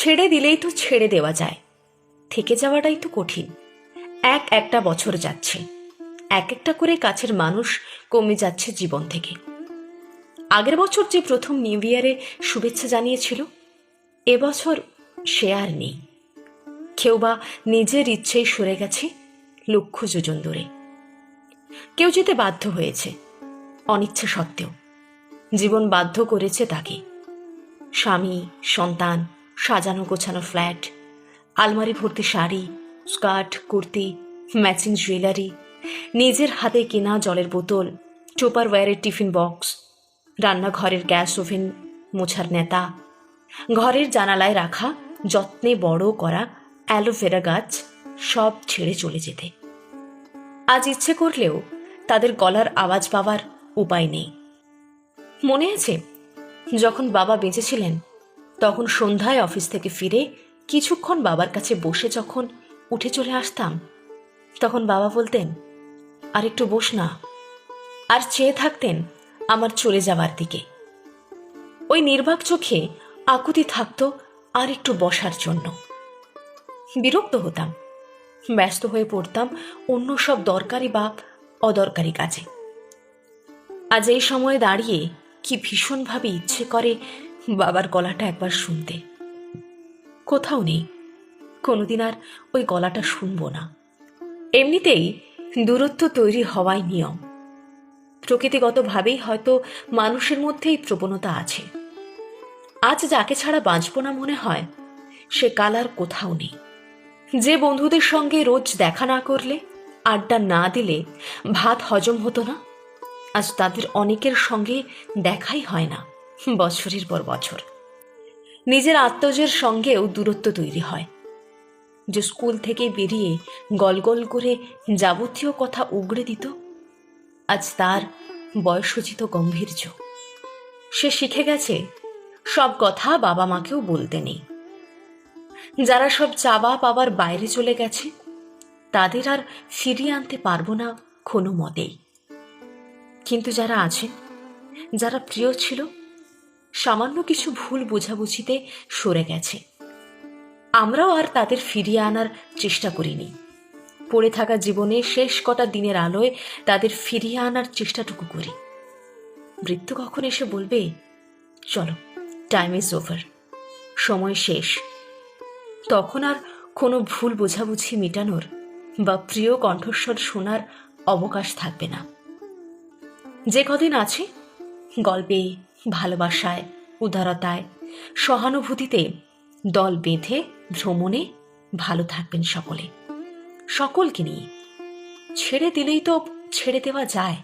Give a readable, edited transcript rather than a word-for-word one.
ছেড়ে দিলেই তো ছেড়ে দেওয়া যায়, থেকে যাওয়াটাই তো কঠিন। একটা বছর যাচ্ছে, একটা করে কাছের মানুষ কমে যাচ্ছে জীবন থেকে। আগের বছর যে প্রথম নিউ ইয়ারে শুভেচ্ছা জানিয়েছিল, এবছর সে আর নেই। কেউ বা নিজের ইচ্ছেই সরে গেছে লক্ষ্য যোজন দূরে। কেউ যেতে বাধ্য হয়েছে অনিচ্ছা সত্ত্বেও, জীবন বাধ্য করেছে তাকে। স্বামী, সন্তান, সাজানো গোছানো ফ্ল্যাট, আলমারি ভর্তি sari, skirt, kurti, matching jewellery, নিজের হাতে কেনা জলের বোতল, টুপারওয়্যারের টিফিন বক্স, রান্নাঘরের গ্যাস ওভেন মোছার নেতা, ঘরের জানালায় রাখা যত্নে বড় করা অ্যালোভেরা গাছ, সব ছেড়ে চলে যেতে। আজ ইচ্ছে করলেও তাদের গলার আওয়াজ পাওয়ার উপায় নেই। মনে আছে যখন বাবা বেঁচে ছিলেন, তখন সন্ধ্যায় অফিস থেকে ফিরে কিছুক্ষণ বাবার কাছে বসে যখন উঠে চলে আসতাম, তখন বাবা বলতেন, আর একটু বস না, আর চেয়ে থাকতেন আমার চলে যাওয়ার দিকে। ওই নির্বাক চোখে আকুতি থাকতো আর একটু বসার জন্য। বিরক্ত হতাম, ব্যস্ত হয়ে পড়তাম অন্য সব দরকারি বা অদরকারি কাজে। আজ এই সময়ে দাঁড়িয়ে কি ভীষণভাবে ইচ্ছে করে বাবার গলাটা একবার শুনতে। কোথাও নেই, কোনোদিন আর ওই গলাটা শুনবো না। এমনিতেই দূরত্ব তৈরি হওয়াই নিয়ম। প্রকৃতিগতভাবেই হয়তো মানুষের মধ্যে এই প্রবণতা আছে। আজ যাকে ছাড়া বাঁচব না মনে হয়, সে কাল আর কোথাও নেই। যে বন্ধুদের সঙ্গে রোজ দেখা না করলে, আড্ডা না দিলে ভাত হজম হতো না, আজ তাদের অনেকের সঙ্গে দেখাই হয় না বছরের পর বছর। নিজের আত্মজের সঙ্গেও দূরত্ব তৈরি হয়। যে স্কুল থেকে বেরিয়ে গল গল করে যাবতীয় কথা উগড়ে দিত, আজ তার বয়সোচিত গম্ভীর্য। সে শিখে গেছে সব কথা বাবা মাকেও বলতে নেই। যারা সব চাওয়া পাওয়ার বাইরে চলে গেছে, তাদের আর ফিরিয়ে আনতে পারবো না কোনো মতেই। কিন্তু যারা আছে, যারা প্রিয় ছিল, সামান্য কিছু ভুল বোঝাবুঝিতে সরে গেছে, আমরাও আর তাদের ফিরিয়ে আনার চেষ্টা করিনি। পড়ে থাকা জীবনে শেষ কটা দিনের আলোয় তাদের ফিরিয়ে আনার চেষ্টাটুকু করি। মৃত্যু কখন এসে বলবে, চলো, টাইম ইজ ওভার, সময় শেষ, তখন আর কোনো ভুল বোঝাবুঝি মেটানোর বা প্রিয় কণ্ঠস্বর শোনার অবকাশ থাকবে না। যে কদিন আছে, গল্পে, ভালোবাসায়, উদারতায়, সহানুভূতিতে দল বেঁধে ভ্রমণে ভালো থাকবেন সকলে, সকলকে নিয়ে। ছেড়ে দিলেই তো ছেড়ে দেওয়া যায়।